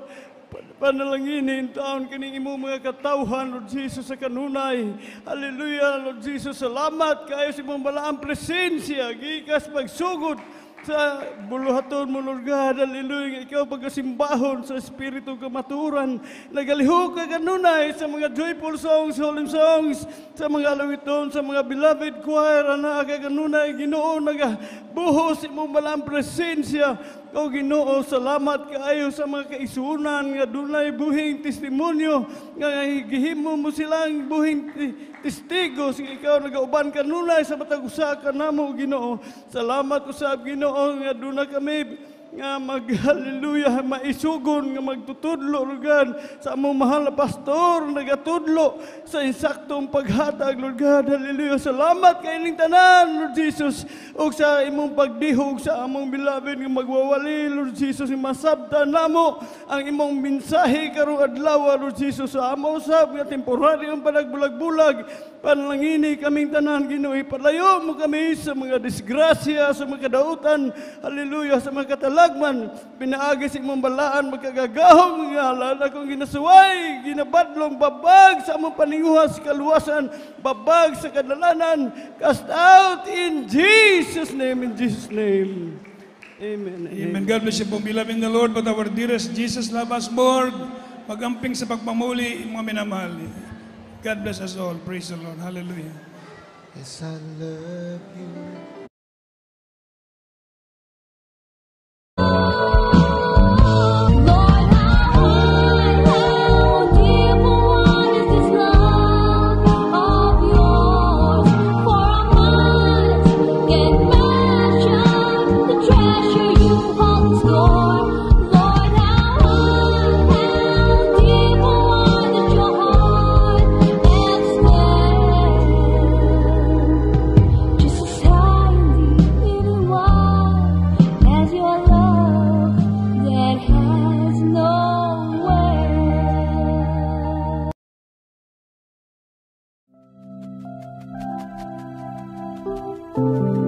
Panalanginin taon kaning imo mga katawhan, Lord Jesus, sa kanunay. Hallelujah, Lord Jesus. Salamat kayo sa imong balaang presensya. Gikas pagsugod sa buluhaton mo, Lord God. Hallelujah. Ikaw pagkasimbahon sa Espiritu kamaturan. Nagalihok ka kanunay sa mga joyful songs, holy songs, sa mga alawiton, sa mga beloved choir, na ka kanunay, Ginoo, nagabuhos imong balaang presensya. O Ginoo, salamat kaayo sa mga kaisunan nga dunay buhing testimonyo nga gihimo mo silang buhing testigos nga ikaw nagauban kanunay sa matag usa ka namo Ginoo. Salamat usab Ginoo nga duna kami nga hallelujah maisugon nga magtutudlo Lord sa among mahal na pastor nagatudlo sa insaktong paghatag Lord God. Hallelujah. Salamat kay ining tanan Lord Jesus ug sa imong pagdihog sa among beloved nga magwawali Lord Jesus nga masabtan namo ang imong mensahe karong adlaw Lord Jesus sa amo usab nga temporary ang panagbulag-bulag panalangini kaming tanan Ginoo. Ipalayo mo kami sa mga disgrasya sa mga kadautan. Hallelujah. Sa mga katalagman pinaagi sa imong balaan magkagagahong nga alam akong ginasuway ginabadlong babag sa among paninguha sa kaluwasan babag sa kadalanan cast out in Jesus name amen. Amen. God bless you po. Beloved in the Lord, but our dearest Jesus love us more. Magamping sa pagpamuli, mga minamahal. God bless us all. Praise the Lord. Hallelujah. Yes, I love you. you.